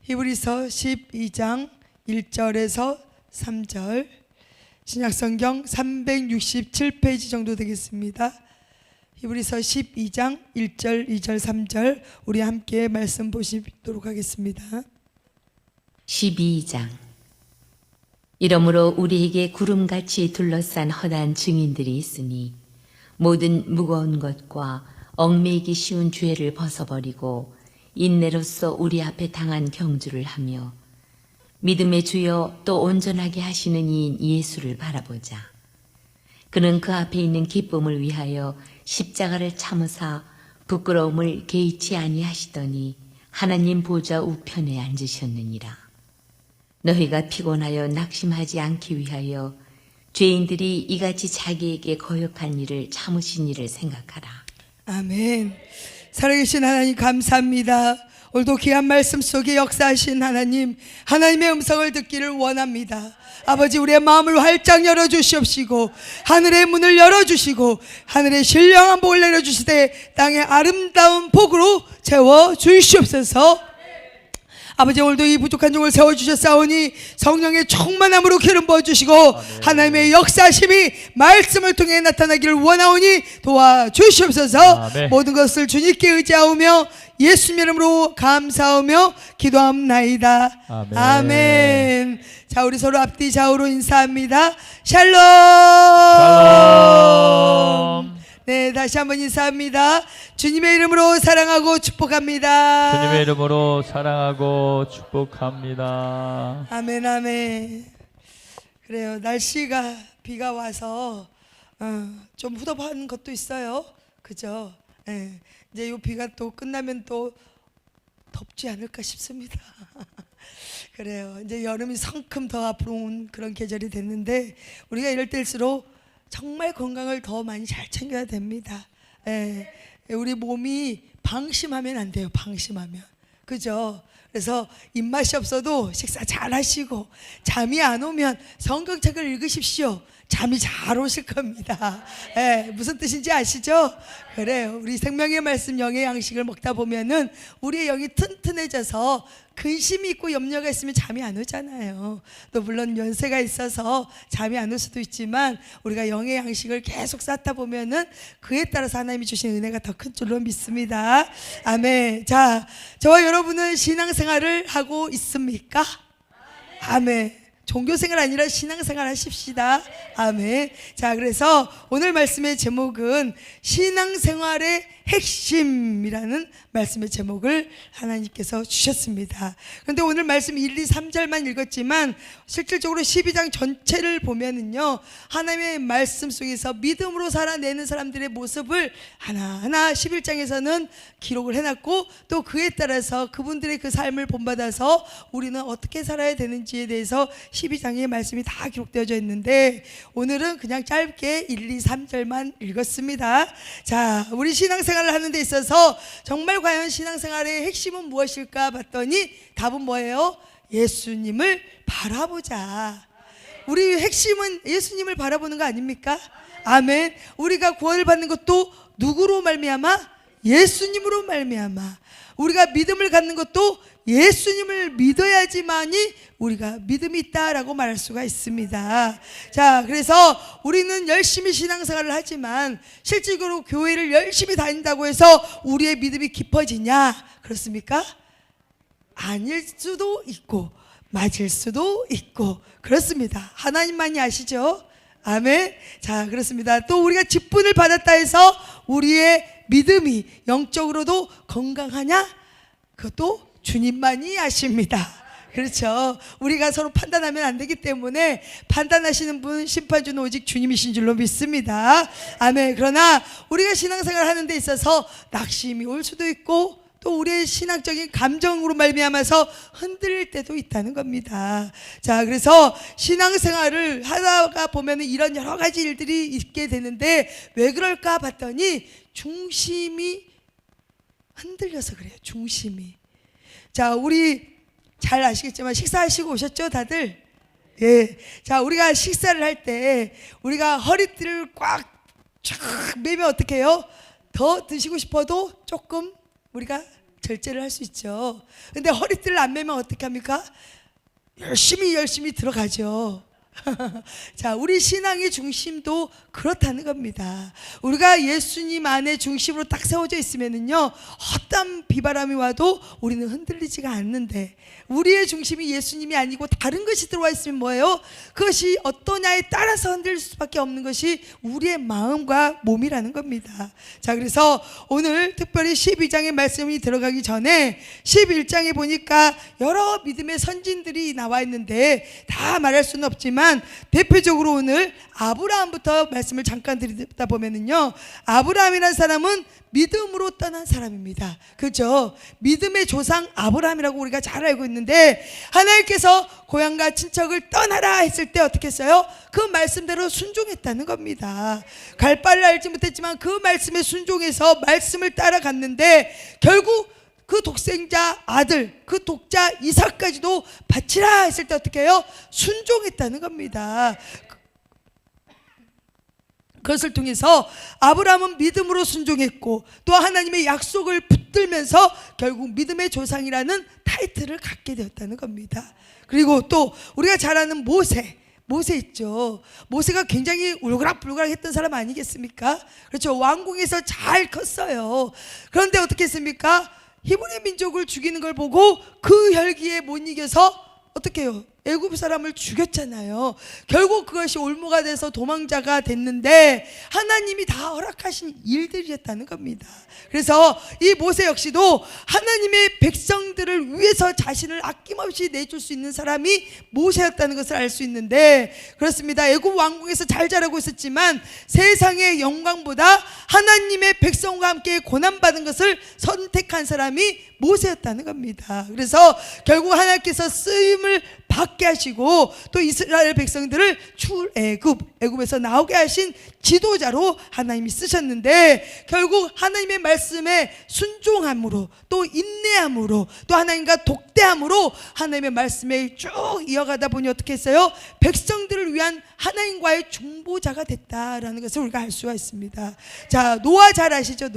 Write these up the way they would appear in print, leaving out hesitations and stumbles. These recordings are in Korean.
히브리서 12장 1절에서 3절, 신약성경 367페이지 정도 되겠습니다. 히브리서 12장 1절, 2절, 3절 우리 함께 말씀 보시도록 하겠습니다. 12장. 이러므로 우리에게 구름같이 둘러싼 허다한 증인들이 있으니 모든 무거운 것과 얽매이기 쉬운 죄를 벗어버리고 인내로써 우리 앞에 당한 경주를 하며 믿음의 주여 또 온전하게 하시는 이인 예수를 바라보자. 그는 그 앞에 있는 기쁨을 위하여 십자가를 참으사 부끄러움을 개의치 아니하시더니 하나님 보좌 우편에 앉으셨느니라. 너희가 피곤하여 낙심하지 않기 위하여 죄인들이 이같이 자기에게 거역한 일을 참으신 일을 생각하라. 아멘. 살아계신 하나님 감사합니다. 오늘도 귀한 말씀 속에 역사하신 하나님, 하나님의 음성을 듣기를 원합니다. 아버지, 우리의 마음을 활짝 열어주시옵시고 하늘의 문을 열어주시고 하늘의 신령한 복을 내려주시되 땅의 아름다운 복으로 채워주시옵소서. 아버지, 오늘도 이 부족한 종을 세워주셨사오니 성령의 충만함으로 기름 부어주시고 하나님의 역사심이 말씀을 통해 나타나기를 원하오니 도와주시옵소서. 모든 것을 주님께 의지하오며 예수님 이름으로 감사하며 기도합나이다. 아멘. 아멘. 자, 우리 서로 앞뒤 좌우로 인사합니다. 샬롬. 샬롬. 네, 다시 한번 인사합니다. 주님의 이름으로 사랑하고 축복합니다. 주님의 이름으로 사랑하고 축복합니다. 아멘, 아멘. 그래요. 날씨가 비가 와서 좀 후덥한 것도 있어요. 그죠? 네. 이제 이 비가 또 끝나면 또 덥지 않을까 싶습니다. 그래요. 이제 여름이 성큼 더 앞으로 온 그런 계절이 됐는데 우리가 이럴 때일수록 정말 건강을 더 많이 잘 챙겨야 됩니다. 예, 우리 몸이 방심하면 안 돼요. 방심하면. 그죠? 그래서 입맛이 없어도 식사 잘 하시고 잠이 안 오면 성경책을 읽으십시오. 잠이 잘 오실 겁니다. 예, 무슨 뜻인지 아시죠? 그래요. 우리 생명의 말씀 영의 양식을 먹다 보면은 우리의 영이 튼튼해져서 근심이 있고 염려가 있으면 잠이 안 오잖아요. 또 물론 연세가 있어서 잠이 안 올 수도 있지만 우리가 영의 양식을 계속 쌓다 보면은 그에 따라서 하나님이 주신 은혜가 더 큰 줄로 믿습니다. 아멘. 자, 저와 여러분은 신앙생활을 하고 있습니까? 아멘. 종교생활 아니라 신앙생활 하십시다. 아멘. 자, 그래서 오늘 말씀의 제목은 신앙생활의 핵심이라는 말씀의 제목을 하나님께서 주셨습니다. 그런데 오늘 말씀 1, 2, 3절만 읽었지만 실질적으로 12장 전체를 보면은요, 하나님의 말씀 속에서 믿음으로 살아내는 사람들의 모습을 하나하나 11장에서는 기록을 해놨고 또 그에 따라서 그분들의 그 삶을 본받아서 우리는 어떻게 살아야 되는지에 대해서 12장의 말씀이 다 기록되어져 있는데 오늘은 그냥 짧게 1, 2, 3절만 읽었습니다. 자, 우리 신앙생활을 하는 데 있어서 정말 과연 신앙생활의 핵심은 무엇일까 봤더니 답은 뭐예요? 예수님을 바라보자. 우리 핵심은 예수님을 바라보는 거 아닙니까? 아멘. 우리가 구원을 받는 것도 누구로 말미암아? 예수님으로 말미암아. 우리가 믿음을 갖는 것도 예수님을 믿어야지만이 우리가 믿음이 있다라고 말할 수가 있습니다. 자, 그래서 우리는 열심히 신앙생활을 하지만 실질적으로 교회를 열심히 다닌다고 해서 우리의 믿음이 깊어지냐? 그렇습니까? 아닐 수도 있고 맞을 수도 있고 그렇습니다. 하나님만이 아시죠? 아멘. 자, 그렇습니다. 또 우리가 직분을 받았다 해서 우리의 믿음이 영적으로도 건강하냐? 그것도 주님만이 아십니다. 그렇죠. 우리가 서로 판단하면 안 되기 때문에 판단하시는 분, 심판주는 오직 주님이신 줄로 믿습니다. 아멘. 그러나 우리가 신앙생활 하는 데 있어서 낙심이 올 수도 있고 또 우리의 신학적인 감정으로 말미암아서 흔들릴 때도 있다는 겁니다. 자, 그래서 신앙생활을 하다가 보면 이런 여러 가지 일들이 있게 되는데 왜 그럴까 봤더니 중심이 흔들려서 그래요. 중심이. 자, 우리 잘 아시겠지만 식사하시고 오셨죠, 다들? 예. 자, 우리가 식사를 할 때 우리가 허리띠를 꽉 쫙 매면 어떻게 해요? 더 드시고 싶어도 조금 우리가 절제를 할 수 있죠. 근데 허리띠를 안 매면 어떻게 합니까? 열심히 들어가죠. 자, 우리 신앙의 중심도 그렇다는 겁니다. 우리가 예수님 안에 중심으로 딱 세워져 있으면은요, 어떤 비바람이 와도 우리는 흔들리지가 않는데, 우리의 중심이 예수님이 아니고 다른 것이 들어와 있으면 뭐예요? 그것이 어떠냐에 따라서 흔들릴 수밖에 없는 것이 우리의 마음과 몸이라는 겁니다. 자, 그래서 오늘 특별히 12장의 말씀이 들어가기 전에 11장에 보니까 여러 믿음의 선진들이 나와 있는데 다 말할 수는 없지만 대표적으로 오늘 아브라함부터 말씀을 잠깐 드리다 보면은요, 아브라함이라는 사람은 믿음으로 떠난 사람입니다. 그렇죠? 믿음의 조상 아브라함이라고 우리가 잘 알고 있는데, 하나님께서 고향과 친척을 떠나라 했을 때 어떻게 했어요? 그 말씀대로 순종했다는 겁니다. 갈 바를 알지 못했지만 그 말씀에 순종해서 말씀을 따라갔는데, 결국 그 독생자 아들, 그 독자 이삭까지도 바치라 했을 때 어떻게 해요? 순종했다는 겁니다. 그것을 통해서 아브라함은 믿음으로 순종했고, 또 하나님의 약속을 붙들면서 결국 믿음의 조상이라는 타이틀을 갖게 되었다는 겁니다. 그리고 또 우리가 잘 아는 모세 있죠. 모세가 굉장히 울그락불그락 했던 사람 아니겠습니까? 그렇죠. 왕궁에서 잘 컸어요. 그런데 어떻게 했습니까? 히브리 민족을 죽이는 걸 보고 그 혈기에 못 이겨서 어떻게 해요? 애굽 사람을 죽였잖아요. 결국 그것이 올무가 돼서 도망자가 됐는데 하나님이 다 허락하신 일들이었다는 겁니다. 그래서 이 모세 역시도 하나님의 백성들을 위해서 자신을 아낌없이 내줄 수 있는 사람이 모세였다는 것을 알 수 있는데, 그렇습니다. 애굽 왕궁에서 잘 자라고 있었지만 세상의 영광보다 하나님의 백성과 함께 고난받은 것을 선택한 사람이 모세였다는 겁니다. 그래서 결국 하나님께서 쓰임을 받게 하시고 또 이스라엘 백성들을 애굽에서 나오게 하신 지도자로 하나님이 쓰셨는데, 결국 하나님의 말씀에 순종함으로 또 인내함으로 또 하나님과 독대함으로 하나님의 말씀에 쭉 이어가다 보니 어떻게 했어요? 백성들을 위한 하나님과의 중보자가 됐다라는 것을 우리가 알 수가 있습니다. 자, 노아 잘 아시죠?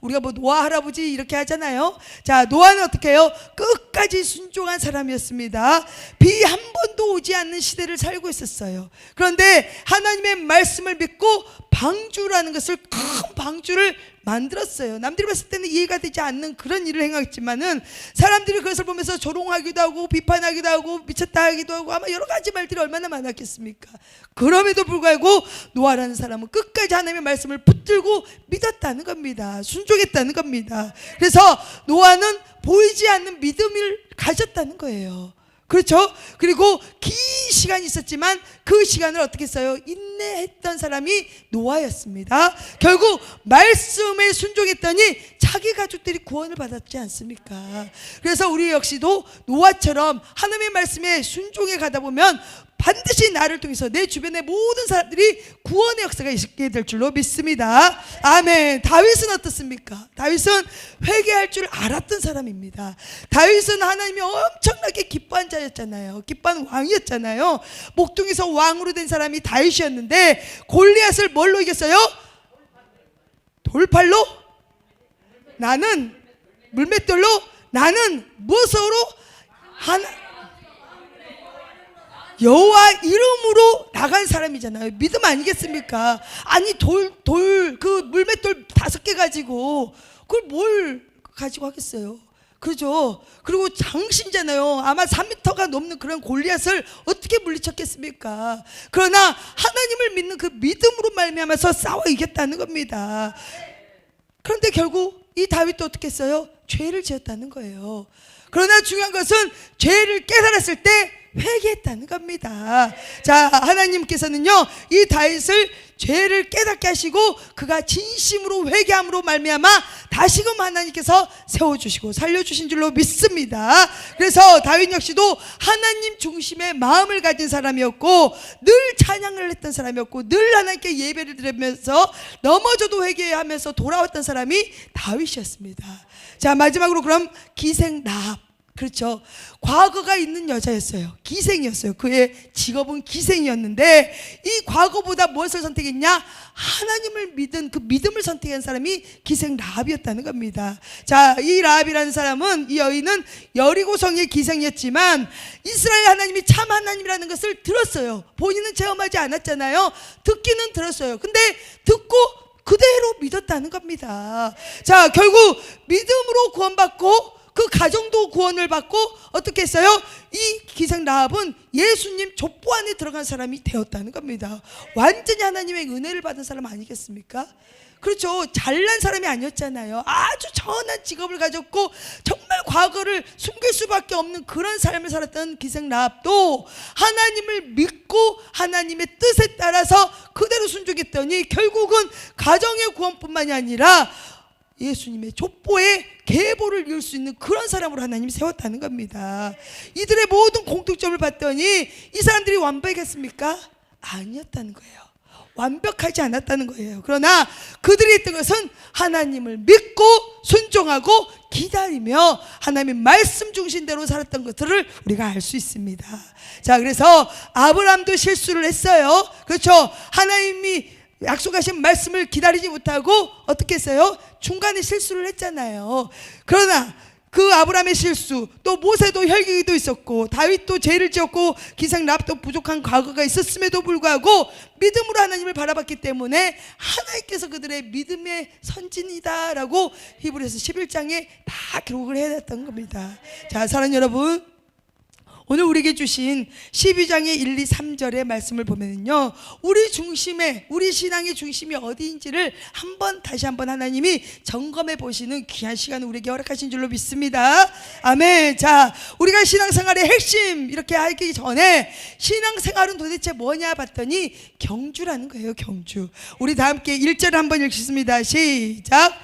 우리가 뭐 노아 할아버지 이렇게 하잖아요. 자, 노아는 어떻게 해요? 끝까지 순종한 사람이었습니다. 비 한 번도 오지 않는 시대를 살고 있었어요. 그런데 하나님의 말씀을 믿고 방주라는 것을, 큰 방주를 만들었어요. 남들이 봤을 때는 이해가 되지 않는 그런 일을 행했지만은 사람들이 그것을 보면서 조롱하기도 하고 비판하기도 하고 미쳤다 하기도 하고 아마 여러 가지 말들이 얼마나 많았겠습니까? 그럼에도 불구하고 노아라는 사람은 끝까지 하나님의 말씀을 붙들고 믿었다는 겁니다. 순종했다는 겁니다. 그래서 노아는 보이지 않는 믿음을 가졌다는 거예요. 그렇죠? 그리고 긴 시간이 있었지만 그 시간을 어떻게 했어요? 인내했던 사람이 노아였습니다. 결국 말씀에 순종했더니 자기 가족들이 구원을 받았지 않습니까? 그래서 우리 역시도 노아처럼 하나님의 말씀에 순종해 가다 보면 반드시 나를 통해서 내 주변의 모든 사람들이 구원의 역사가 있게 될 줄로 믿습니다. 아멘. 다윗은 어떻습니까? 다윗은 회개할 줄 알았던 사람입니다. 다윗은 하나님이 엄청나게 기뻐한 자였잖아요. 기뻐한 왕이었잖아요. 목동에서 왕으로 된 사람이 다윗이었는데 골리앗을 뭘로 이겼어요? 돌팔로? 나는 물맷돌로? 나는 무엇으로? 여호와 이름으로 나간 사람이잖아요. 믿음 아니겠습니까? 아니 그 물맷돌 5개 가지고 그걸 뭘 가지고 하겠어요? 그죠? 그리고 장신잖아요. 아마 3m가 넘는 그런 골리앗을 어떻게 물리쳤겠습니까? 그러나 하나님을 믿는 그 믿음으로 말미암아서 싸워 이겼다는 겁니다. 그런데 결국 이 다윗도 어떻게 했어요? 죄를 지었다는 거예요. 그러나 중요한 것은 죄를 깨달았을 때 회개했다는 겁니다. 자, 하나님께서는요 이 다윗을 죄를 깨닫게 하시고 그가 진심으로 회개함으로 말미암아 다시금 하나님께서 세워주시고 살려주신 줄로 믿습니다. 그래서 다윗 역시도 하나님 중심의 마음을 가진 사람이었고 늘 찬양을 했던 사람이었고 늘 하나님께 예배를 드리면서 넘어져도 회개하면서 돌아왔던 사람이 다윗이었습니다. 자, 마지막으로 그럼 기생 라합, 그렇죠. 과거가 있는 여자였어요. 기생이었어요. 그의 직업은 기생이었는데 이 과거보다 무엇을 선택했냐? 하나님을 믿은 그 믿음을 선택한 사람이 기생 라합이었다는 겁니다. 자, 이 라합이라는 사람은, 이 여인은 여리고성의 기생이었지만 이스라엘 하나님이 참 하나님이라는 것을 들었어요. 본인은 체험하지 않았잖아요. 듣기는 들었어요. 근데 듣고 그대로 믿었다는 겁니다. 자, 결국 믿음으로 구원받고 그 가정도 구원을 받고 어떻게 했어요? 이 기생 라합은 예수님 족보 안에 들어간 사람이 되었다는 겁니다. 완전히 하나님의 은혜를 받은 사람 아니겠습니까? 그렇죠. 잘난 사람이 아니었잖아요. 아주 천한 직업을 가졌고 정말 과거를 숨길 수밖에 없는 그런 삶을 살았던 기생 라합도 하나님을 믿고 하나님의 뜻에 따라서 그대로 순종했더니 결국은 가정의 구원뿐만이 아니라 예수님의 족보에 계보를 이을 수 있는 그런 사람으로 하나님이 세웠다는 겁니다. 이들의 모든 공통점을 봤더니 이 사람들이 완벽했습니까? 아니었다는 거예요. 완벽하지 않았다는 거예요. 그러나 그들이 했던 것은 하나님을 믿고 순종하고 기다리며 하나님의 말씀 중심대로 살았던 것들을 우리가 알 수 있습니다. 자, 그래서 아브라함도 실수를 했어요. 그렇죠. 하나님이 약속하신 말씀을 기다리지 못하고 어떻게 했어요? 중간에 실수를 했잖아요. 그러나 그 아브라함의 실수, 또 모세도 혈기도 있었고 다윗도 죄를 지었고 기생 라합도 부족한 과거가 있었음에도 불구하고 믿음으로 하나님을 바라봤기 때문에 하나님께서 그들의 믿음의 선진이다라고 히브리서 11장에 다 기록을 해놨던 겁니다. 자, 사랑하는 여러분, 오늘 우리에게 주신 12장의 1, 2, 3절의 말씀을 보면요, 우리 중심에, 우리 신앙의 중심이 어디인지를 다시 한번 하나님이 점검해 보시는 귀한 시간을 우리에게 허락하신 줄로 믿습니다. 아멘. 자, 우리가 신앙생활의 핵심 이렇게 하기 전에 신앙생활은 도대체 뭐냐 봤더니 경주라는 거예요. 경주. 우리 다 함께 1절 한번 읽겠습니다. 시작.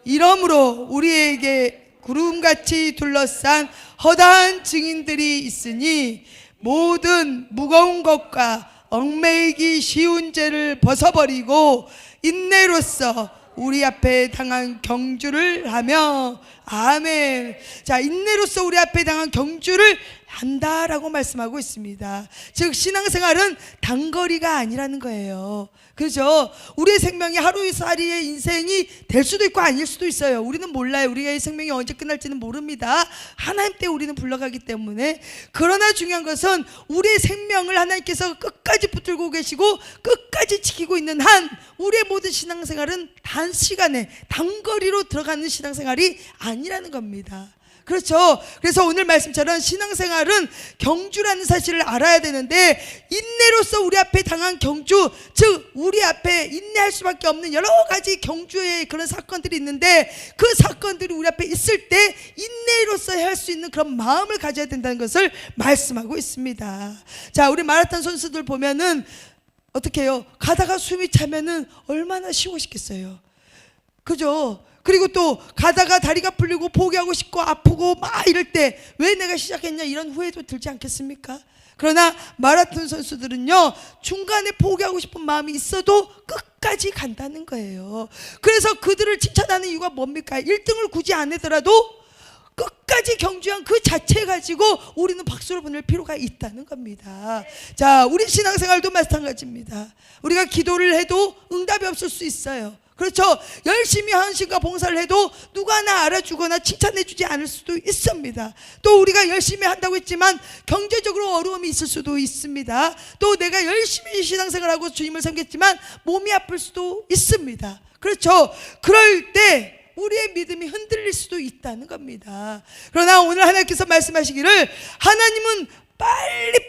이러므로 우리에게 구름같이 둘러싼 허다한 증인들이 있으니 모든 무거운 것과 얽매이기 쉬운 죄를 벗어버리고 인내로써 우리 앞에 당한 경주를 하며, 아멘. 자, 인내로써 우리 앞에 당한 경주를 한다라고 말씀하고 있습니다. 즉 신앙생활은 단거리가 아니라는 거예요. 그죠? 우리의 생명이 하루살이의 인생이 될 수도 있고 아닐 수도 있어요. 우리는 몰라요. 우리의 생명이 언제 끝날지는 모릅니다. 하나님 때 우리는 불러가기 때문에. 그러나 중요한 것은 우리의 생명을 하나님께서 끝까지 붙들고 계시고 끝까지 지키고 있는 한 우리의 모든 신앙생활은 단시간에 단거리로 들어가는 신앙생활이 아니라는 겁니다. 그렇죠. 그래서 오늘 말씀처럼 신앙생활은 경주라는 사실을 알아야 되는데, 인내로서 우리 앞에 당한 경주, 즉 우리 앞에 인내할 수밖에 없는 여러 가지 경주의 그런 사건들이 있는데 그 사건들이 우리 앞에 있을 때 인내로서 할 수 있는 그런 마음을 가져야 된다는 것을 말씀하고 있습니다. 자, 우리 마라톤 선수들 보면은 어떻게 해요? 가다가 숨이 차면은 얼마나 쉬고 싶겠어요. 그죠? 그리고 또 가다가 다리가 풀리고 포기하고 싶고 아프고 막 이럴 때 왜 내가 시작했냐 이런 후회도 들지 않겠습니까? 그러나 마라톤 선수들은요, 중간에 포기하고 싶은 마음이 있어도 끝까지 간다는 거예요. 그래서 그들을 칭찬하는 이유가 뭡니까? 1등을 굳이 안 하더라도 끝까지 경주한 그 자체 가지고 우리는 박수를 보낼 필요가 있다는 겁니다. 자, 우리 신앙생활도 마찬가지입니다. 우리가 기도를 해도 응답이 없을 수 있어요. 그렇죠. 열심히 헌신과 봉사를 해도 누가 나 알아주거나 칭찬해주지 않을 수도 있습니다. 또 우리가 열심히 한다고 했지만 경제적으로 어려움이 있을 수도 있습니다. 또 내가 열심히 신앙생활하고 주님을 섬겼지만 몸이 아플 수도 있습니다. 그렇죠. 그럴 때 우리의 믿음이 흔들릴 수도 있다는 겁니다. 그러나 오늘 하나님께서 말씀하시기를 하나님은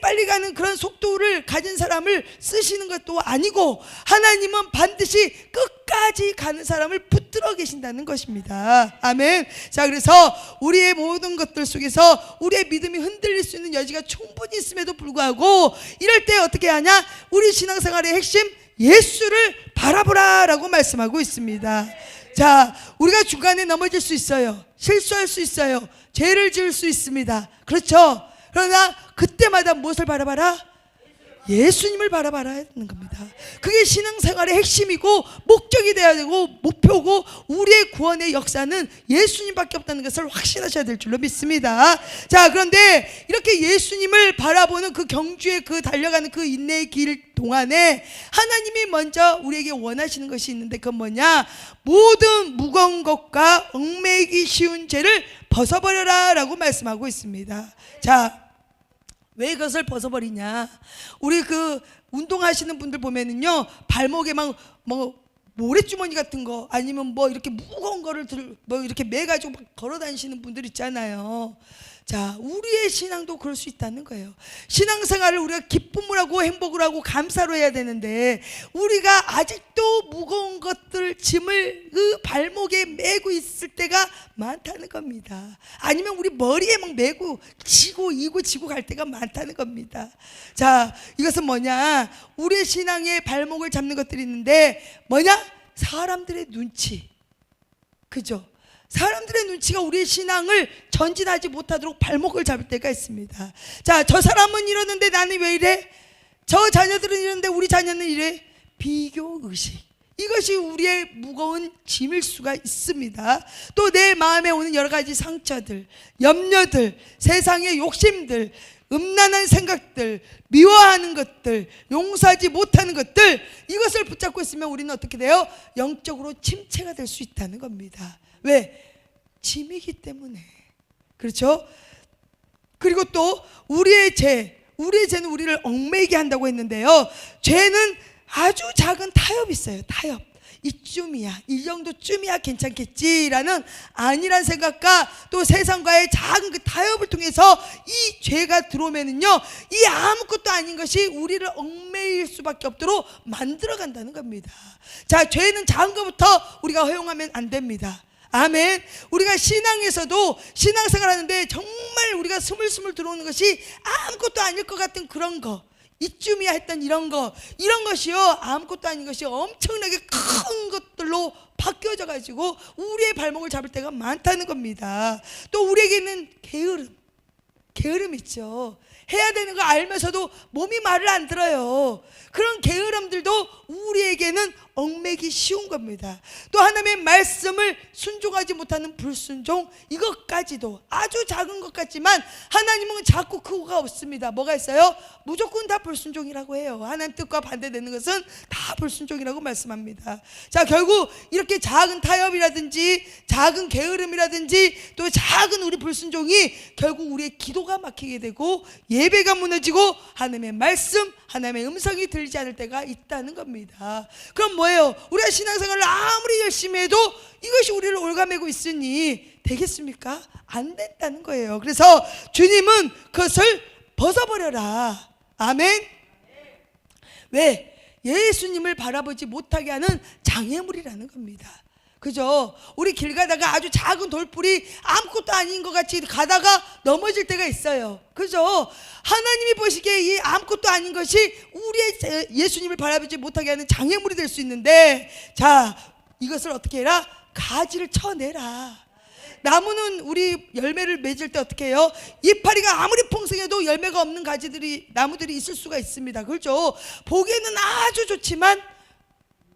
빨리 가는 그런 속도를 가진 사람을 쓰시는 것도 아니고 하나님은 반드시 끝까지 가는 사람을 붙들어 계신다는 것입니다. 아멘. 자, 그래서 우리의 모든 것들 속에서 우리의 믿음이 흔들릴 수 있는 여지가 충분히 있음에도 불구하고 이럴 때 어떻게 하냐? 우리 신앙생활의 핵심 예수를 바라보라 라고 말씀하고 있습니다. 자, 우리가 중간에 넘어질 수 있어요. 실수할 수 있어요. 죄를 지을 수 있습니다. 그렇죠. 그러나 그때마다 무엇을 바라봐라? 예수님을 바라봐야 하는 겁니다. 그게 신앙생활의 핵심이고 목적이 되어야 되고 목표고, 우리의 구원의 역사는 예수님밖에 없다는 것을 확신하셔야 될 줄로 믿습니다. 자, 그런데 이렇게 예수님을 바라보는 그 경주의 그 달려가는 그 인내의 길 동안에 하나님이 먼저 우리에게 원하시는 것이 있는데, 그건 뭐냐? 모든 무거운 것과 얽매이기 쉬운 죄를 벗어버려라 라고 말씀하고 있습니다. 자, 왜 그것을 벗어버리냐? 우리 그 운동하시는 분들 보면은요, 발목에 막 뭐 모래주머니 같은 거, 아니면 뭐 이렇게 무거운 거를 뭐 이렇게 매가지고 막 걸어 다니시는 분들 있잖아요. 자, 우리의 신앙도 그럴 수 있다는 거예요. 신앙생활을 우리가 기쁨을 하고 행복을 하고 감사로 해야 되는데, 우리가 아직도 무거운 것들, 짐을 그 발목에 메고 있을 때가 많다는 겁니다. 아니면 우리 머리에 막 메고 지고 이고 지고 갈 때가 많다는 겁니다. 자, 이것은 뭐냐? 우리의 신앙의 발목을 잡는 것들이 있는데, 뭐냐? 사람들의 눈치. 그죠? 사람들의 눈치가 우리의 신앙을 전진하지 못하도록 발목을 잡을 때가 있습니다. 자, 저 사람은 이러는데 나는 왜 이래? 저 자녀들은 이러는데 우리 자녀는 이래? 비교의식. 이것이 우리의 무거운 짐일 수가 있습니다. 또 내 마음에 오는 여러 가지 상처들, 염려들, 세상의 욕심들, 음란한 생각들, 미워하는 것들, 용서하지 못하는 것들, 이것을 붙잡고 있으면 우리는 어떻게 돼요? 영적으로 침체가 될 수 있다는 겁니다. 왜? 짐이기 때문에. 그렇죠? 그리고 또 우리의 죄는 우리를 얽매이게 한다고 했는데요, 죄는 아주 작은 타협이 있어요. 타협. 이쯤이야, 이 정도쯤이야 괜찮겠지라는 안일한 생각과 또 세상과의 작은 그 타협을 통해서 이 죄가 들어오면은요, 이 아무것도 아닌 것이 우리를 얽매일 수밖에 없도록 만들어 간다는 겁니다. 자, 죄는 작은 것부터 우리가 허용하면 안 됩니다. 아멘. 우리가 신앙에서도 신앙생활 하는데 정말 우리가 스물스물 들어오는 것이 아무것도 아닐 것 같은 그런 거, 이쯤이야 했던 이런 것이요, 아무것도 아닌 것이 엄청나게 큰 것들로 바뀌어져 가지고 우리의 발목을 잡을 때가 많다는 겁니다. 또 우리에게는 게으름 있죠. 해야 되는 거 알면서도 몸이 말을 안 들어요. 그런 게으름들도 우리에게는 얽매기 쉬운 겁니다. 또 하나님의 말씀을 순종하지 못하는 불순종, 이것까지도 아주 작은 것 같지만 하나님은 자꾸 그거가 없습니다. 뭐가 있어요? 무조건 다 불순종이라고 해요. 하나님 뜻과 반대되는 것은 다 불순종이라고 말씀합니다. 자, 결국 이렇게 작은 타협이라든지 작은 게으름이라든지 또 작은 우리 불순종이 결국 우리의 기도가 막히게 되고 예배가 무너지고 하나님의 말씀, 하나님의 음성이 들리지 않을 때가 있다는 겁니다. 그럼 뭐예요? 우리가 신앙생활을 아무리 열심히 해도 이것이 우리를 올가매고 있으니 되겠습니까? 안 된다는 거예요. 그래서 주님은 그것을 벗어버려라. 아멘. 왜? 예수님을 바라보지 못하게 하는 장애물이라는 겁니다. 그죠? 우리 길 가다가 아주 작은 돌불이 아무것도 아닌 것 같이 가다가 넘어질 때가 있어요. 그죠? 하나님이 보시기에 이 아무것도 아닌 것이 우리의 예수님을 바라보지 못하게 하는 장애물이 될 수 있는데, 자, 이것을 어떻게 해라? 가지를 쳐내라. 나무는 우리 열매를 맺을 때 어떻게 해요? 이파리가 아무리 풍성해도 열매가 없는 나무들이 있을 수가 있습니다. 그렇죠? 보기에는 아주 좋지만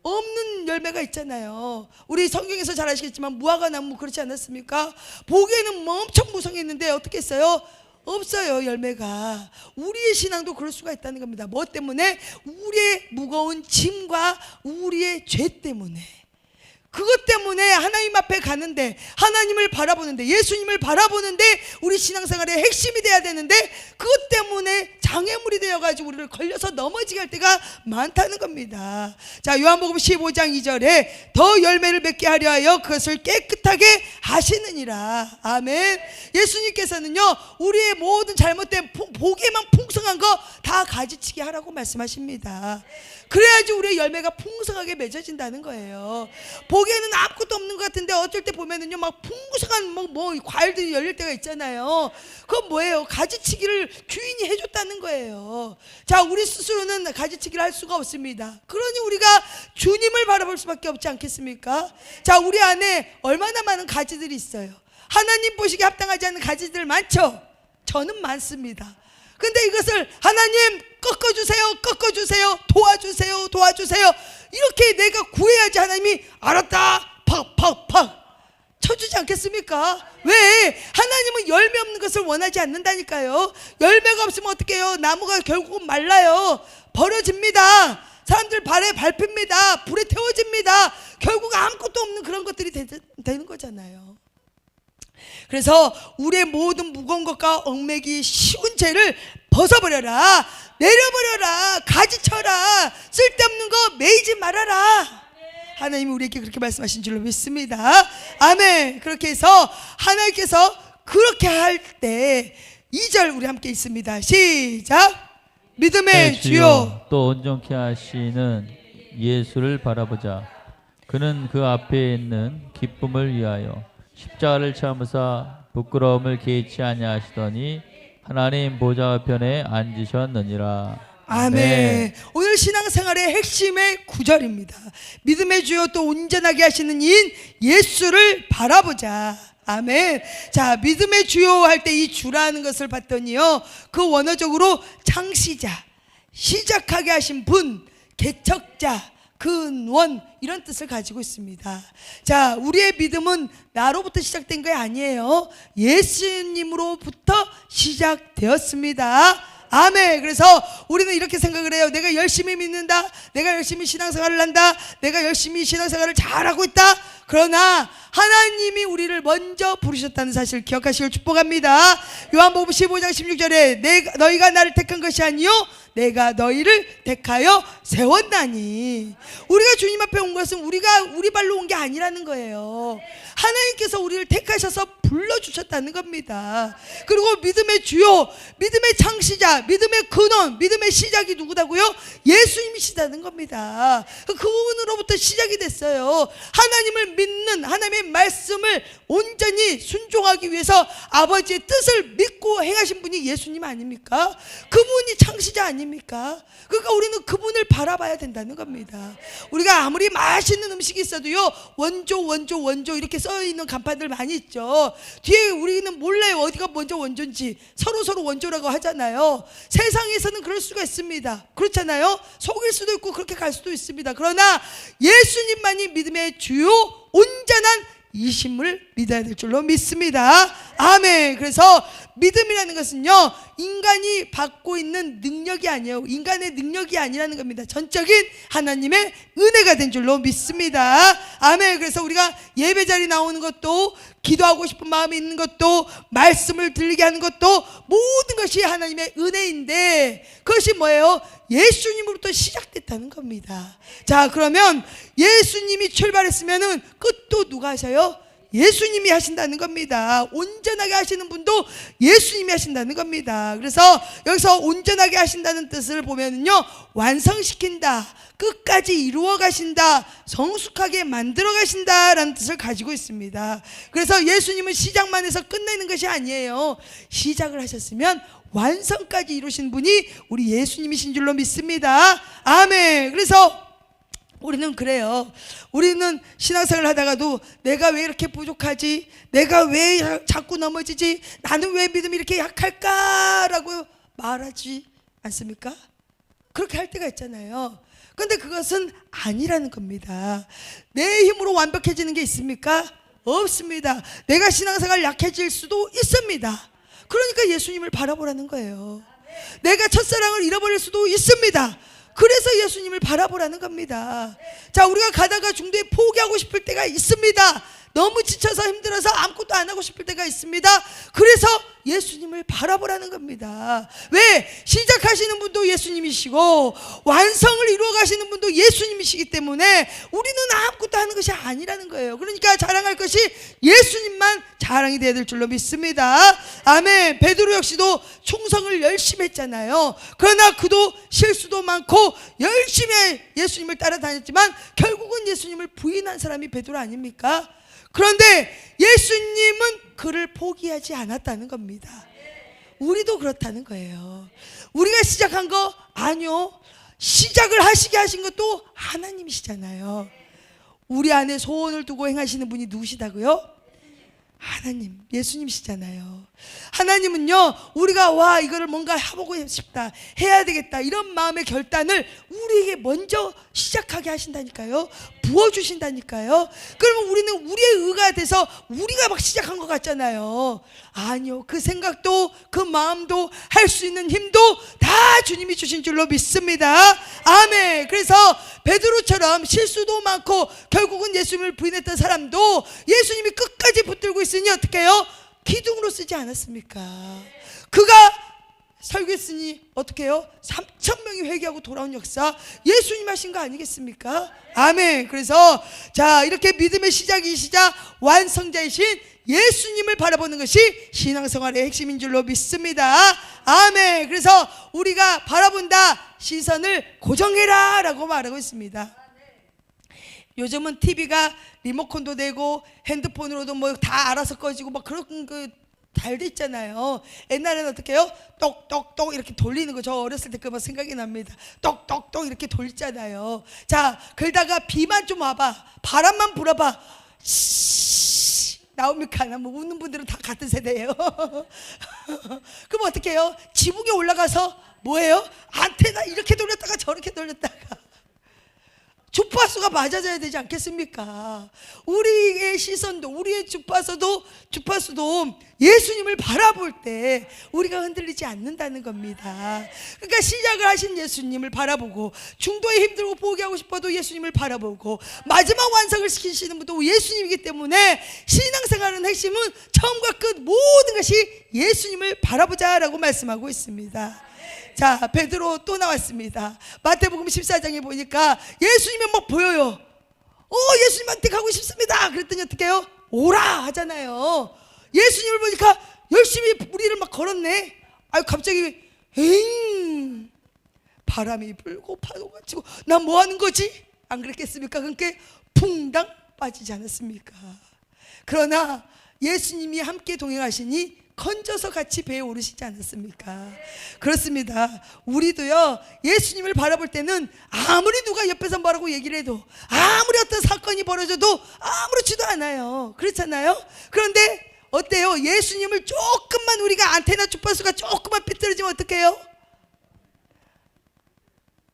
없는 열매가 있잖아요. 우리 성경에서 잘 아시겠지만 무화과 나무 그렇지 않았습니까? 보기에는 뭐 엄청 무성했는데 어떻게 했어요? 없어요, 열매가. 우리의 신앙도 그럴 수가 있다는 겁니다. 뭐 때문에? 우리의 무거운 짐과 우리의 죄 때문에. 그것 때문에 하나님 앞에 가는데, 하나님을 바라보는데, 예수님을 바라보는데 우리 신앙생활의 핵심이 돼야 되는데, 그것 때문에 장애물이 되어가지고 우리를 걸려서 넘어지게 할 때가 많다는 겁니다. 자, 요한복음 15장 2절에 더 열매를 맺게 하려 하여 그것을 깨끗하게 하시느니라. 아멘. 예수님께서는요, 우리의 모든 잘못된 보기에만 풍성한 거 다 가지치게 하라고 말씀하십니다. 그래야지 우리의 열매가 풍성하게 맺어진다는 거예요. 보기에는 아무것도 없는 것 같은데 어쩔 때 보면은요, 막 풍성한 뭐 과일들이 열릴 때가 있잖아요. 그건 뭐예요? 가지치기를 주인이 해줬다는 거예요. 자, 우리 스스로는 가지치기를 할 수가 없습니다. 그러니 우리가 주님을 바라볼 수밖에 없지 않겠습니까? 자, 우리 안에 얼마나 많은 가지들이 있어요. 하나님 보시기에 합당하지 않는 가지들 많죠? 저는 많습니다. 근데 이것을 하나님 꺾어주세요, 도와주세요 이렇게 내가 구해야지 하나님이 알았다 팍 쳐주지 않겠습니까? 왜? 하나님은 열매 없는 것을 원하지 않는다니까요. 열매가 없으면 어떻게 해요? 나무가 결국은 말라요. 버려집니다. 사람들 발에 밟힙니다. 불에 태워집니다. 결국 아무것도 없는 그런 것들이 되는 거잖아요. 그래서 우리의 모든 무거운 것과 얽매기 쉬운 죄를 벗어버려라, 내려버려라, 가지쳐라, 쓸데없는 거 매이지 말아라. 하나님이 우리에게 그렇게 말씀하신 줄로 믿습니다. 아멘. 그렇게 해서 하나님께서 그렇게 할 때 2절 우리 함께 있습니다. 시작. 믿음의 주요 또 온전케 하시는 예수를 바라보자. 그는 그 앞에 있는 기쁨을 위하여 십자가를 참으사 부끄러움을 개의치 아니하시더니 하나님 보좌편에 앉으셨느니라. 아멘. 오늘 신앙생활의 핵심의 구절입니다. 믿음의 주요 또 온전하게 하시는 이인 예수를 바라보자. 아멘. 자, 믿음의 주요 할 때 이 주라는 것을 봤더니요, 그 원어적으로 창시자, 시작하게 하신 분, 개척자, 근원 이런 뜻을 가지고 있습니다. 자, 우리의 믿음은 나로부터 시작된 게 아니에요. 예수님으로부터 시작되었습니다. 아멘. 그래서 우리는 이렇게 생각을 해요. 내가 열심히 믿는다, 내가 열심히 신앙생활을 한다, 내가 열심히 신앙생활을 잘하고 있다. 그러나 하나님이 우리를 먼저 부르셨다는 사실을 기억하시길 축복합니다. 요한복음 15장 16절에 너희가 나를 택한 것이 아니요 내가 너희를 택하여 세웠나니. 우리가 주님 앞에 온 것은 우리 발로 온 게 아니라는 거예요. 하나님께서 우리를 택하셔서 불러주셨다는 겁니다. 그리고 믿음의 주요, 믿음의 창시자, 믿음의 근원, 믿음의 시작이 누구다고요? 예수님이시다는 겁니다. 그분으로부터 시작이 됐어요. 하나님을 믿는, 하나님의 말씀을 온전히 순종하기 위해서 아버지의 뜻을 믿고 행하신 분이 예수님 아닙니까? 그분이 창시자 아닙니까? 그러니까 우리는 그분을 바라봐야 된다는 겁니다. 우리가 아무리 맛있는 음식이 있어도요, 원조 이렇게 써있는 간판들 많이 있죠. 뒤에 우리는 몰라요, 어디가 먼저 원조인지. 서로 원조라고 하잖아요. 세상에서는 그럴 수가 있습니다. 그렇잖아요. 속일 수도 있고 그렇게 갈 수도 있습니다. 그러나 예수님만이 믿음의 주요 온전한 이심을 믿어야 될 줄로 믿습니다. 아멘. 그래서 믿음이라는 것은요, 인간이 받고 있는 능력이 아니에요. 인간의 능력이 아니라는 겁니다. 전적인 하나님의 은혜가 된 줄로 믿습니다. 아멘. 그래서 우리가 예배 자리 나오는 것도, 기도하고 싶은 마음이 있는 것도, 말씀을 들리게 하는 것도 모든 것이 하나님의 은혜인데, 그것이 뭐예요? 예수님으로부터 시작됐다는 겁니다. 자, 그러면 예수님이 출발했으면은 끝도 누가 하셔요? 예수님이 하신다는 겁니다. 온전하게 하시는 분도 예수님이 하신다는 겁니다. 그래서 여기서 온전하게 하신다는 뜻을 보면은요, 완성시킨다, 끝까지 이루어 가신다, 성숙하게 만들어 가신다라는 뜻을 가지고 있습니다. 그래서 예수님은 시작만 해서 끝내는 것이 아니에요. 시작을 하셨으면 완성까지 이루신 분이 우리 예수님이신 줄로 믿습니다. 아멘. 그래서 우리는 그래요. 우리는 신앙생활을 하다가도 내가 왜 이렇게 부족하지? 내가 왜 자꾸 넘어지지? 나는 왜 믿음이 이렇게 약할까라고 말하지 않습니까? 그렇게 할 때가 있잖아요. 그런데 그것은 아니라는 겁니다. 내 힘으로 완벽해지는 게 있습니까? 없습니다. 내가 신앙생활 약해질 수도 있습니다. 그러니까 예수님을 바라보라는 거예요. 내가 첫사랑을 잃어버릴 수도 있습니다. 그래서 예수님을 바라보라는 겁니다. 자, 우리가 가다가 중도에 포기하고 싶을 때가 있습니다. 너무 지쳐서 힘들어서 아무것도 안 하고 싶을 때가 있습니다. 그래서 예수님을 바라보라는 겁니다. 왜? 시작하시는 분도 예수님이시고 완성을 이루어 가시는 분도 예수님이시기 때문에 우리는 아무것도 하는 것이 아니라는 거예요. 그러니까 자랑할 것이 예수님만 자랑이 되어야 될 줄로 믿습니다. 아멘. 베드로 역시도 충성을 열심히 했잖아요. 그러나 그도 실수도 많고 열심히 예수님을 따라다녔지만 결국은 예수님을 부인한 사람이 베드로 아닙니까? 그런데 예수님은 그를 포기하지 않았다는 겁니다. 우리도 그렇다는 거예요. 우리가 시작한 거 아니요, 시작을 하시게 하신 것도 하나님이시잖아요. 우리 안에 소원을 두고 행하시는 분이 누구시다고요? 하나님, 예수님이시잖아요. 하나님은요, 우리가 와 이거를 뭔가 해보고 싶다, 해야 되겠다, 이런 마음의 결단을 우리에게 먼저 시작하게 하신다니까요. 부어주신다니까요. 그러면 우리는 우리의 의가 돼서 우리가 막 시작한 것 같잖아요. 아니요, 그 생각도 그 마음도 할 수 있는 힘도 다 주님이 주신 줄로 믿습니다. 아멘. 그래서 베드로처럼 실수도 많고 결국은 예수님을 부인했던 사람도 예수님이 끝까지 붙들고 있으니 어떻게 해요? 기둥으로 쓰지 않았습니까? 그가 설교했으니 어떻게 해요? 3,000명이 회개하고 돌아온 역사 예수님 하신 거 아니겠습니까? 아멘. 그래서 자, 이렇게 믿음의 시작이시자 완성자이신 예수님을 바라보는 것이 신앙생활의 핵심인 줄로 믿습니다. 아멘. 그래서 우리가 바라본다, 시선을 고정해라 라고 말하고 있습니다. 요즘은 TV가 리모컨도 되고 핸드폰으로도 뭐 다 알아서 꺼지고 막 그런 잘 돼 있잖아요. 옛날에는 어떻게 해요? 똑똑똑 이렇게 돌리는 거, 저 어렸을 때 그만 생각이 납니다. 똑똑똑 이렇게 돌리잖아요. 자, 그러다가 비만 좀 와봐, 바람만 불어봐, 나옵니까? 뭐 웃는 분들은 다 같은 세대예요. 그럼 어떻게 해요? 지붕에 올라가서 뭐예요? 안테나 이렇게 돌렸다가 저렇게 돌렸다가 주파수가 맞아져야 되지 않겠습니까? 우리의 시선도, 우리의 주파수도 예수님을 바라볼 때 우리가 흔들리지 않는다는 겁니다. 그러니까 시작을 하신 예수님을 바라보고, 중도에 힘들고 포기하고 싶어도 예수님을 바라보고, 마지막 완성을 시키시는 분도 예수님이기 때문에 신앙생활의 핵심은 처음과 끝 모든 것이 예수님을 바라보자라고 말씀하고 있습니다. 자, 베드로 또 나왔습니다. 마태복음 14장에 보니까 예수님이 막 보여요. 예수님한테 가고 싶습니다. 그랬더니 어떻게 해요? 오라 하잖아요. 예수님을 보니까 열심히 우리를 막 걸었네. 아유, 갑자기 에잉, 바람이 불고 파도가 치고 나 뭐 하는 거지? 안 그랬겠습니까? 그러니까 붕당 빠지지 않았습니까? 그러나 예수님이 함께 동행하시니 건져서 같이 배에 오르시지 않았습니까? 그렇습니다. 우리도요, 예수님을 바라볼 때는 아무리 누가 옆에서 뭐라고 얘기를 해도, 아무리 어떤 사건이 벌어져도 아무렇지도 않아요. 그렇잖아요? 그런데 어때요? 예수님을 조금만, 우리가 안테나 주파수가 조금만 삐뚤어지면 어떻게 해요?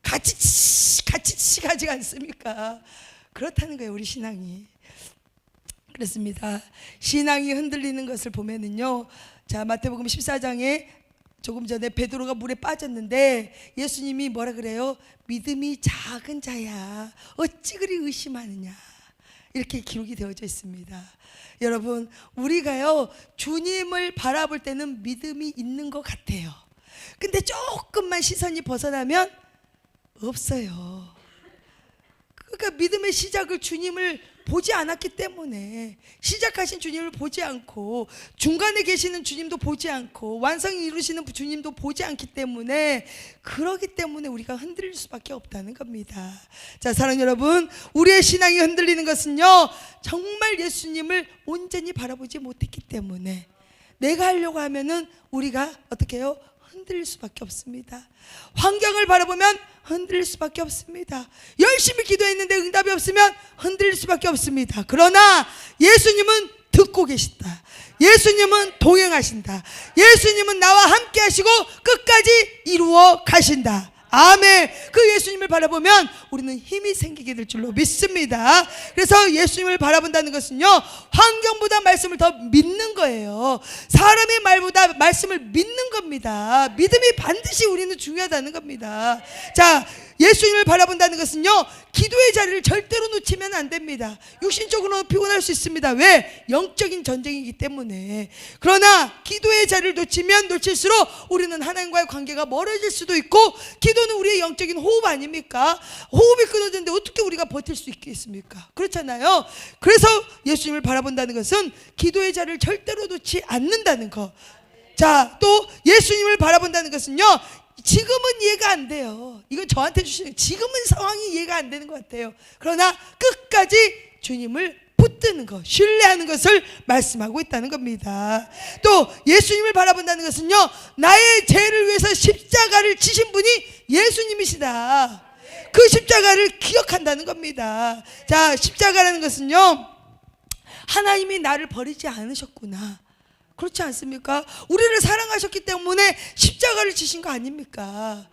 같이 가지 않습니까? 그렇다는 거예요, 우리 신앙이. 그렇습니다. 신앙이 흔들리는 것을 보면은요, 자, 마태복음 14장에 조금 전에 베드로가 물에 빠졌는데 예수님이 뭐라 그래요? 믿음이 작은 자야, 어찌 그리 의심하느냐, 이렇게 기록이 되어져 있습니다. 여러분, 우리가요, 주님을 바라볼 때는 믿음이 있는 것 같아요. 근데 조금만 시선이 벗어나면 없어요. 그러니까 믿음의 시작을 주님을 보지 않았기 때문에, 시작하신 주님을 보지 않고, 중간에 계시는 주님도 보지 않고, 완성을 이루시는 주님도 보지 않기 때문에, 그러기 때문에 우리가 흔들릴 수밖에 없다는 겁니다. 자, 사랑하는 여러분, 우리의 신앙이 흔들리는 것은요, 정말 예수님을 온전히 바라보지 못했기 때문에, 내가 하려고 하면은 우리가 어떻게 해요? 흔들릴 수밖에 없습니다. 환경을 바라보면 흔들릴 수밖에 없습니다. 열심히 기도했는데 응답이 없으면 흔들릴 수밖에 없습니다. 그러나 예수님은 듣고 계신다. 예수님은 동행하신다. 예수님은 나와 함께 하시고 끝까지 이루어 가신다. 아멘. 그 예수님을 바라보면 우리는 힘이 생기게 될 줄로 믿습니다. 그래서 예수님을 바라본다는 것은요, 환경보다 말씀을 더 믿는 거예요. 사람의 말보다 말씀을 믿는 겁니다. 믿음이 반드시 우리는 중요하다는 겁니다. 자, 예수님을 바라본다는 것은요, 기도의 자리를 절대로 놓치면 안 됩니다. 육신적으로 피곤할 수 있습니다. 왜? 영적인 전쟁이기 때문에. 그러나 기도의 자리를 놓치면 놓칠수록 우리는 하나님과의 관계가 멀어질 수도 있고, 기도는 우리의 영적인 호흡 아닙니까? 호흡이 끊어졌는데 어떻게 우리가 버틸 수 있겠습니까? 그렇잖아요. 그래서 예수님을 바라본다는 것은 기도의 자리를 절대로 놓지 않는다는 것. 자, 또 예수님을 바라본다는 것은요, 지금은 이해가 안 돼요. 이건 저한테 주시는, 지금은 상황이 이해가 안 되는 것 같아요. 그러나 끝까지 주님을 붙드는 것, 신뢰하는 것을 말씀하고 있다는 겁니다. 또 예수님을 바라본다는 것은요, 나의 죄를 위해서 십자가를 지신 분이 예수님이시다. 그 십자가를 기억한다는 겁니다. 자, 십자가라는 것은요, 하나님이 나를 버리지 않으셨구나. 그렇지 않습니까? 우리를 사랑하셨기 때문에 십자가를 지신 거 아닙니까?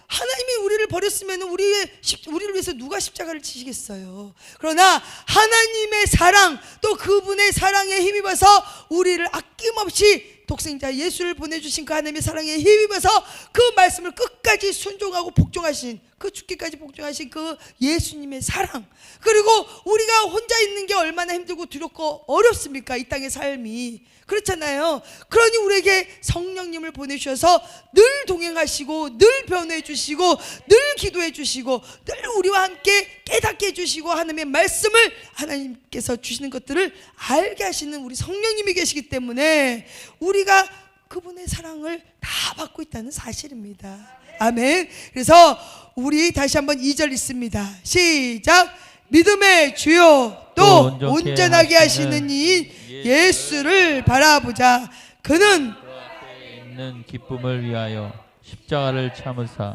하나님이 우리를 버렸으면 우리를 위해서 누가 십자가를 지시겠어요? 그러나 하나님의 사랑, 또 그분의 사랑에 힘입어서 우리를 아낌없이 독생자 예수를 보내주신 그 하나님의 사랑에 힘입어서 그 말씀을 끝까지 순종하고 복종하신, 그 죽기까지 복종하신 그 예수님의 사랑, 그리고 우리가 혼자 있는 게 얼마나 힘들고 두렵고 어렵습니까? 이 땅의 삶이 그렇잖아요. 그러니 우리에게 성령님을 보내주셔서 늘 동행하시고, 늘 변호해 주시고, 늘 기도해 주시고, 늘 우리와 함께 깨닫게 해주시고, 하나님의 말씀을 하나님께서 주시는 것들을 알게 하시는 우리 성령님이 계시기 때문에 우리가 그분의 사랑을 다 받고 있다는 사실입니다. 아멘. 그래서 우리 다시 한번 2절 읽습니다. 시작. 믿음의 주요 또 온전하게 하시는 이인 예수를 바라보자. 그는 그 앞에 있는 기쁨을 위하여 십자가를 참으사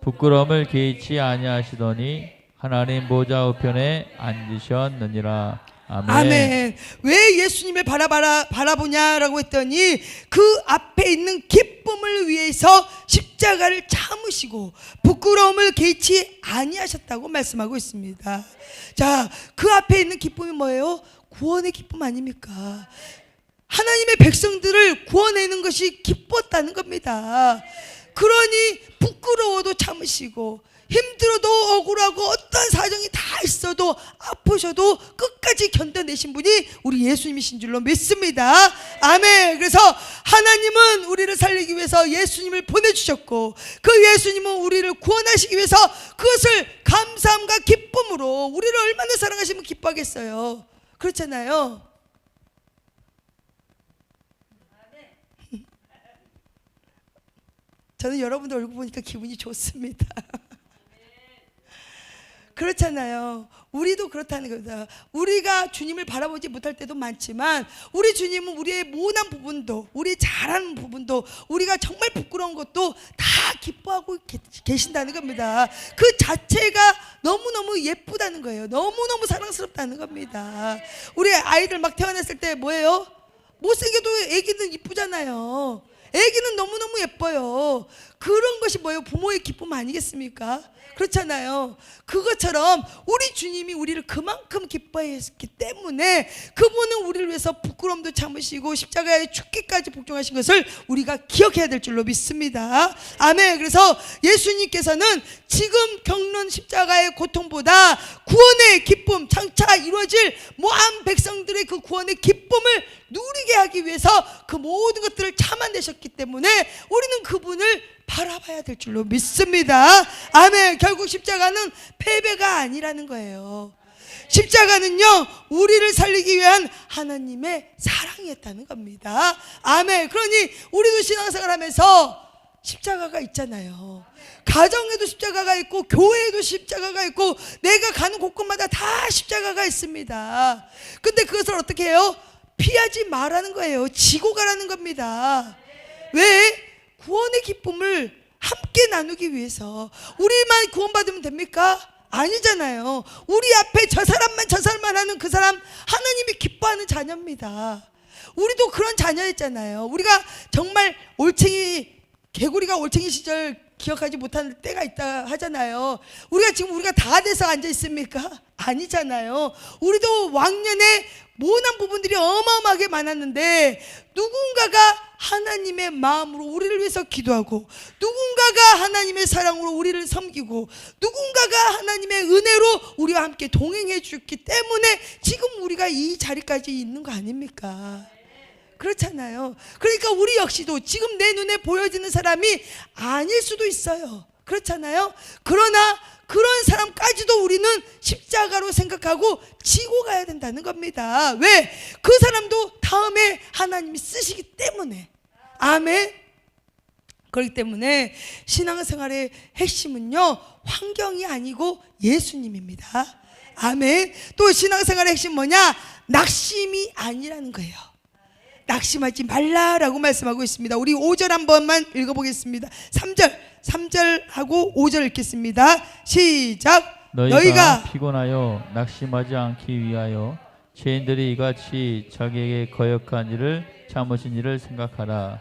부끄러움을 개의치 아니하시더니 하나님 보좌 우편에 앉으셨느니라. 아멘. 아멘. 왜 예수님을 바라보냐라고 했더니 그 앞에 있는 기쁨을 위해서 십자가를 참으시고 부끄러움을 개의치 아니하셨다고 말씀하고 있습니다. 자, 그 앞에 있는 기쁨이 뭐예요? 구원의 기쁨 아닙니까? 하나님의 백성들을 구원내는 것이 기뻤다는 겁니다. 그러니 부끄러워도 참으시고, 힘들어도 억울하고, 어떤 사정이 다 있어도, 아프셔도 끝까지 견뎌내신 분이 우리 예수님이신 줄로 믿습니다. 아멘. 그래서 하나님은 우리를 살리기 위해서 예수님을 보내주셨고, 그 예수님은 우리를 구원하시기 위해서 그것을 감사함과 기쁨으로, 우리를 얼마나 사랑하시면 기뻐하겠어요. 그렇잖아요. 저는 여러분들 얼굴 보니까 기분이 좋습니다. 그렇잖아요. 우리도 그렇다는 겁니다. 우리가 주님을 바라보지 못할 때도 많지만 우리 주님은 우리의 모난 부분도, 우리 잘하는 부분도, 우리가 정말 부끄러운 것도 다 기뻐하고 계신다는 겁니다. 그 자체가 너무너무 예쁘다는 거예요. 너무너무 사랑스럽다는 겁니다. 우리 아이들 막 태어났을 때 뭐예요? 못생겨도 애기는 이쁘잖아요. 애기는 너무너무 예뻐요. 그런 것이 뭐예요? 부모의 기쁨 아니겠습니까? 그렇잖아요. 그것처럼 우리 주님이 우리를 그만큼 기뻐했기 때문에 그분은 우리를 위해서 부끄러움도 참으시고 십자가에 죽기까지 복종하신 것을 우리가 기억해야 될 줄로 믿습니다. 아멘. 그래서 예수님께서는 지금 겪는 십자가의 고통보다 구원의 기쁨, 장차 이루어질 모함 백성들의 그 구원의 기쁨을 누리게 하기 위해서 그 모든 것들을 참아내셨기 때문에 우리는 그분을 바라봐야 될 줄로 믿습니다. 아멘. 결국 십자가는 패배가 아니라는 거예요. 십자가는요, 우리를 살리기 위한 하나님의 사랑이었다는 겁니다. 아멘. 그러니 우리도 신앙생활 하면서 십자가가 있잖아요. 가정에도 십자가가 있고, 교회에도 십자가가 있고, 내가 가는 곳곳마다 다 십자가가 있습니다. 근데 그것을 어떻게 해요? 피하지 말라는 거예요. 지고 가라는 겁니다. 왜? 구원의 기쁨을 함께 나누기 위해서. 우리만 구원받으면 됩니까? 아니잖아요. 우리 앞에 저 사람만 하는 그 사람, 하나님이 기뻐하는 자녀입니다. 우리도 그런 자녀였잖아요. 우리가 정말 개구리가 올챙이 시절 기억하지 못하는 때가 있다 하잖아요. 우리가 다 돼서 앉아 있습니까? 아니잖아요. 우리도 왕년에 모난 부분들이 어마어마하게 많았는데, 누군가가 하나님의 마음으로 우리를 위해서 기도하고, 누군가가 하나님의 사랑으로 우리를 섬기고, 누군가가 하나님의 은혜로 우리와 함께 동행해 주셨기 때문에 지금 우리가 이 자리까지 있는 거 아닙니까? 그렇잖아요. 그러니까 우리 역시도 지금 내 눈에 보여지는 사람이 아닐 수도 있어요. 그렇잖아요. 그러나 그런 사람까지도 우리는 십자가로 생각하고 지고 가야 된다는 겁니다. 왜? 그 사람도 다음에 하나님이 쓰시기 때문에. 아멘. 그렇기 때문에 신앙생활의 핵심은요, 환경이 아니고 예수님입니다. 아멘. 또 신앙생활의 핵심 뭐냐? 낙심이 아니라는 거예요. 낙심하지 말라라고 말씀하고 있습니다. 우리 5절 한 번만 읽어보겠습니다. 3절하고 5절 읽겠습니다. 시작. 너희가 피곤하여 낙심하지 않기 위하여 죄인들이 이같이 자기에게 거역한 일을 참으신 일을 생각하라.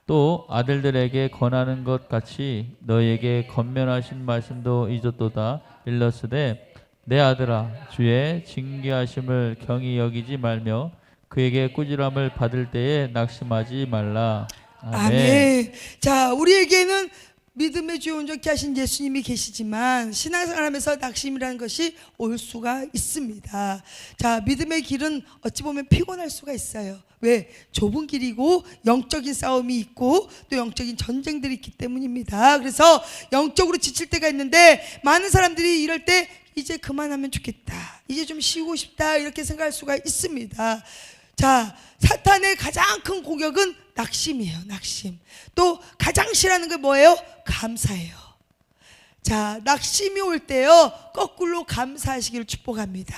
또 아들들에게 권하는 것 같이 너희에게 권면하신 말씀도 잊었도다. 일러스되 내 아들아 주의 징계하심을 경히 여기지 말며 그에게 꾸지람을 받을 때에 낙심하지 말라. 아멘. 아멘. 자, 우리에게는 믿음의 주 온전케 하신 예수님이 계시지만 신앙생활하면서 낙심이라는 것이 올 수가 있습니다. 자, 믿음의 길은 어찌 보면 피곤할 수가 있어요. 왜? 좁은 길이고 영적인 싸움이 있고 또 영적인 전쟁들이 있기 때문입니다. 그래서 영적으로 지칠 때가 있는데 많은 사람들이 이럴 때 이제 그만하면 좋겠다, 이제 좀 쉬고 싶다, 이렇게 생각할 수가 있습니다. 자, 사탄의 가장 큰 공격은 낙심이에요. 낙심. 또 가장 싫어하는 게 뭐예요? 감사예요. 자, 낙심이 올 때요, 거꾸로 감사하시기를 축복합니다.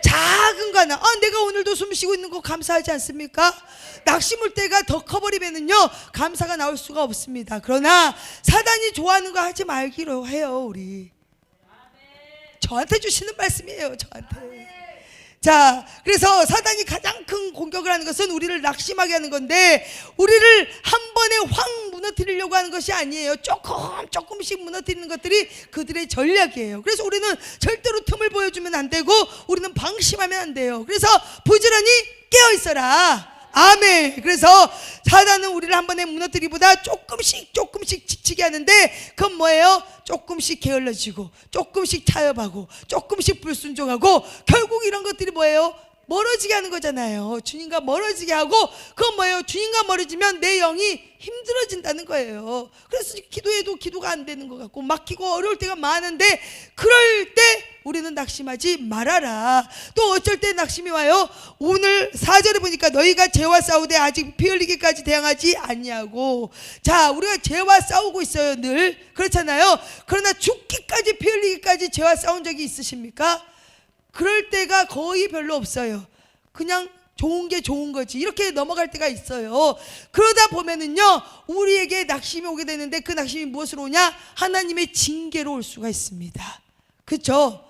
작은 거 하나, 내가 오늘도 숨 쉬고 있는 거 감사하지 않습니까? 낙심 올 때가 더 커버리면은요, 감사가 나올 수가 없습니다. 그러나 사단이 좋아하는 거 하지 말기로 해요. 우리 저한테 주시는 말씀이에요. 저한테. 자, 그래서 사단이 가장 큰 공격을 하는 것은 우리를 낙심하게 하는 건데, 우리를 한 번에 확 무너뜨리려고 하는 것이 아니에요. 조금씩 무너뜨리는 것들이 그들의 전략이에요. 그래서 우리는 절대로 틈을 보여주면 안 되고 우리는 방심하면 안 돼요. 그래서 부지런히 깨어 있어라. 아멘. 그래서 사단은 우리를 한 번에 무너뜨리기보다 조금씩 지치게 하는데, 그건 뭐예요? 조금씩 게을러지고 조금씩 타협하고 조금씩 불순종하고, 결국 이런 것들이 뭐예요? 멀어지게 하는 거잖아요. 주님과 멀어지게 하고, 그건 뭐예요? 주님과 멀어지면 내 영이 힘들어진다는 거예요. 그래서 기도해도 기도가 안 되는 것 같고 막히고 어려울 때가 많은데, 그럴 때 우리는 낙심하지 말아라. 또 어쩔 때 낙심이 와요? 오늘 4절에 보니까 너희가 죄와 싸우되 아직 피 흘리기까지 대항하지 아니하고. 자, 우리가 죄와 싸우고 있어요. 늘 그렇잖아요. 그러나 죽기까지 피 흘리기까지 죄와 싸운 적이 있으십니까? 그럴 때가 거의 별로 없어요. 그냥 좋은 게 좋은 거지, 이렇게 넘어갈 때가 있어요. 그러다 보면은요, 우리에게 낙심이 오게 되는데, 그 낙심이 무엇으로 오냐? 하나님의 징계로 올 수가 있습니다. 그렇죠?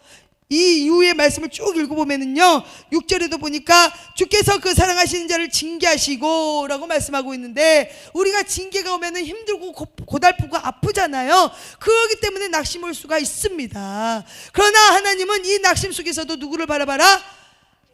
이 이후의 말씀을 쭉 읽어보면은요, 6절에도 보니까 주께서 그 사랑하시는 자를 징계하시고 라고 말씀하고 있는데, 우리가 징계가 오면은 힘들고 고달프고 아프잖아요. 그렇기 때문에 낙심 올 수가 있습니다. 그러나 하나님은 이 낙심 속에서도 누구를 바라봐라?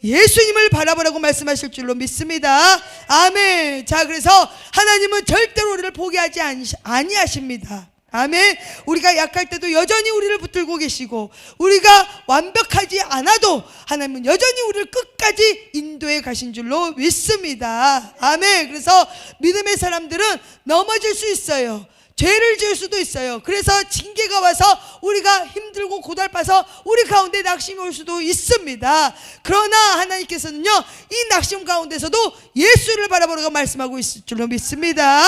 예수님을 바라보라고 말씀하실 줄로 믿습니다. 아멘. 자, 그래서 하나님은 절대로 우리를 포기하지 아니하십니다. 아멘. 우리가 약할 때도 여전히 우리를 붙들고 계시고, 우리가 완벽하지 않아도 하나님은 여전히 우리를 끝까지 인도해 가신 줄로 믿습니다. 아멘. 그래서 믿음의 사람들은 넘어질 수 있어요. 죄를 지을 수도 있어요. 그래서 징계가 와서 우리가 힘들고 고달파서 우리 가운데 낙심이 올 수도 있습니다. 그러나 하나님께서는요, 이 낙심 가운데서도 예수를 바라보라고 말씀하고 있을 줄로 믿습니다.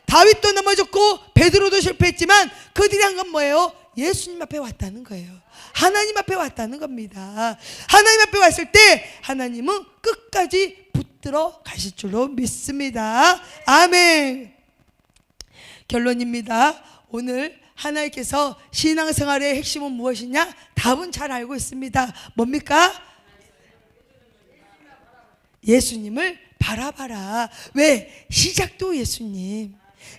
다윗도 넘어졌고 베드로도 실패했지만 그들이 한 건 뭐예요? 예수님 앞에 왔다는 거예요. 하나님 앞에 왔다는 겁니다. 하나님 앞에 왔을 때 하나님은 끝까지 붙들어 가실 줄로 믿습니다. 아멘. 결론입니다. 오늘 하나님께서 신앙생활의 핵심은 무엇이냐? 답은 잘 알고 있습니다. 뭡니까? 예수님을 바라봐라. 왜? 시작도 예수님,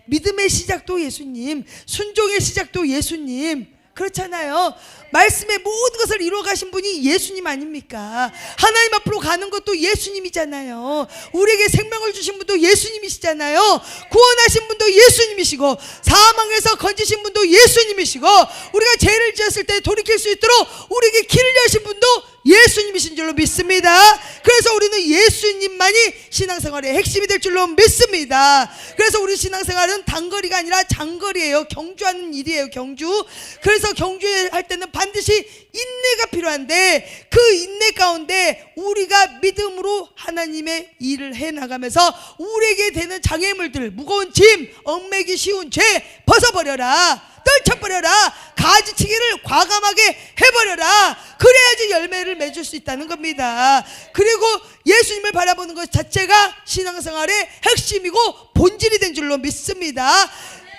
믿음의 시작도 예수님, 순종의 시작도 예수님. 그렇잖아요. 말씀의 모든 것을 이루어 가신 분이 예수님 아닙니까? 하나님 앞으로 가는 것도 예수님이잖아요. 우리에게 생명을 주신 분도 예수님이시잖아요. 구원하신 분도 예수님이시고, 사망에서 건지신 분도 예수님이시고, 우리가 죄를 지었을 때 돌이킬 수 있도록 우리에게 길을 여신 분도 예수님이신 줄로 믿습니다. 그래서 우리는 예수님만이 신앙생활의 핵심이 될 줄로 믿습니다. 그래서 우리 신앙생활은 단거리가 아니라 장거리예요. 경주하는 일이에요. 경주. 그래서 경주할 때는 반드시 인내가 필요한데, 그 인내 가운데 우리가 믿음으로 하나님의 일을 해나가면서 우리에게 되는 장애물들, 무거운 짐, 얽매기 쉬운 죄 벗어버려라, 떨쳐버려라, 가지치기를 과감하게 해버려라. 그래야지 열매를 맺을 수 있다는 겁니다. 그리고 예수님을 바라보는 것 자체가 신앙생활의 핵심이고 본질이 된 줄로 믿습니다.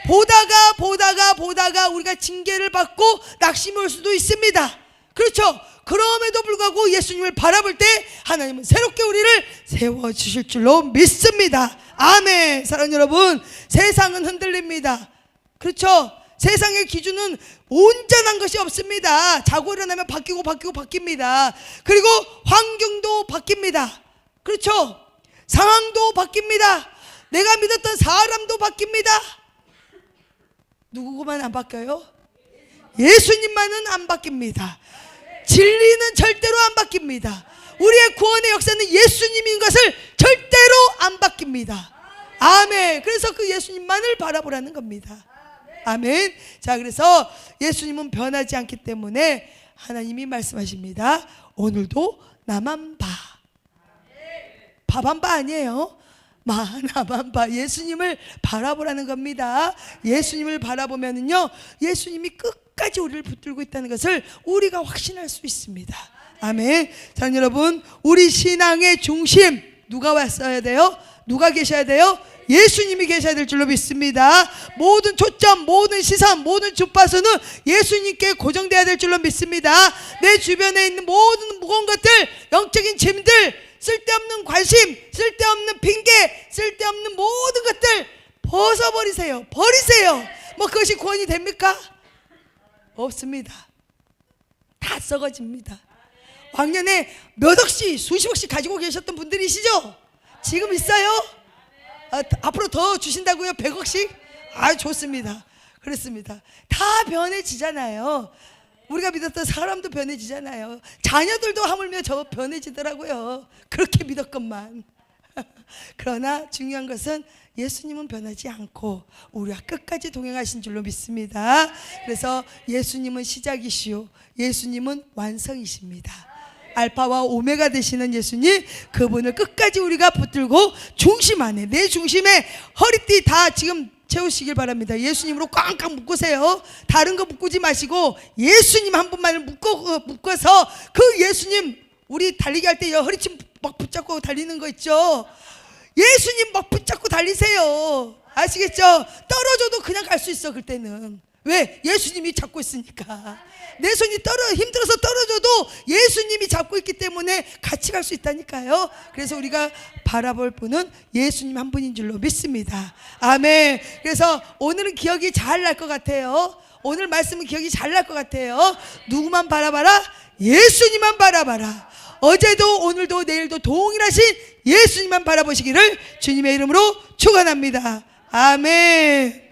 보다가 우리가 징계를 받고 낙심이 올 수도 있습니다. 그렇죠? 그럼에도 불구하고 예수님을 바라볼 때 하나님은 새롭게 우리를 세워주실 줄로 믿습니다. 아멘. 사랑하는 여러분, 세상은 흔들립니다. 그렇죠? 세상의 기준은 온전한 것이 없습니다. 자고 일어나면 바뀝니다. 그리고 환경도 바뀝니다. 그렇죠? 상황도 바뀝니다. 내가 믿었던 사람도 바뀝니다. 누구만 안 바뀌어요? 예수님만은 안 바뀝니다. 진리는 절대로 안 바뀝니다. 우리의 구원의 역사는 예수님인 것을 절대로 안 바뀝니다. 아멘. 그래서 그 예수님만을 바라보라는 겁니다. 아멘. 자, 그래서 예수님은 변하지 않기 때문에 하나님이 말씀하십니다. 오늘도 나만 봐. 밥 아니에요. 나만 봐. 예수님을 바라보라는 겁니다. 예수님을 바라보면은요, 예수님이 끝까지 우리를 붙들고 있다는 것을 우리가 확신할 수 있습니다. 아멘. 자, 여러분, 우리 신앙의 중심 누가 왔어야 돼요? 누가 계셔야 돼요? 예수님이 계셔야 될 줄로 믿습니다. 모든 초점, 모든 시선, 모든 주파수는 예수님께 고정돼야 될 줄로 믿습니다. 내 주변에 있는 모든 무거운 것들, 영적인 짐들, 쓸데없는 관심, 쓸데없는 핑계, 쓸데없는 모든 것들 벗어버리세요. 버리세요. 뭐 그것이 구원이 됩니까? 없습니다. 다 썩어집니다. 왕년에 몇 억씩, 수십억씩 가지고 계셨던 분들이시죠? 지금 있어요? 앞으로 더 주신다고요? 100억씩? 좋습니다. 그렇습니다. 다 변해지잖아요. 우리가 믿었던 사람도 변해지잖아요. 자녀들도 하물며 저 변해지더라고요. 그렇게 믿었건만. 그러나 중요한 것은 예수님은 변하지 않고 우리와 끝까지 동행하신 줄로 믿습니다. 그래서 예수님은 시작이시오, 예수님은 완성이십니다. 알파와 오메가 되시는 예수님, 그분을 끝까지 우리가 붙들고 중심 안에, 내 중심에 허리띠 다 지금 채우시길 바랍니다. 예수님으로 꽝꽝 묶으세요. 다른 거 묶지 마시고 예수님 한 분만을 묶어서 그 예수님, 우리 달리기 할 때 허리춤 막 붙잡고 달리는 거 있죠? 예수님 막 붙잡고 달리세요. 아시겠죠? 떨어져도 그냥 갈 수 있어. 그때는 왜? 예수님이 잡고 있으니까. 내 손이 힘들어서 떨어져도 예수님이 잡고 있기 때문에 같이 갈 수 있다니까요. 그래서 우리가 바라볼 분은 예수님 한 분인 줄로 믿습니다. 아멘. 그래서 오늘은 기억이 잘 날 것 같아요. 오늘 말씀은 기억이 잘 날 것 같아요. 누구만 바라봐라? 예수님만 바라봐라. 어제도 오늘도 내일도 동일하신 예수님만 바라보시기를 주님의 이름으로 축원합니다. 아멘.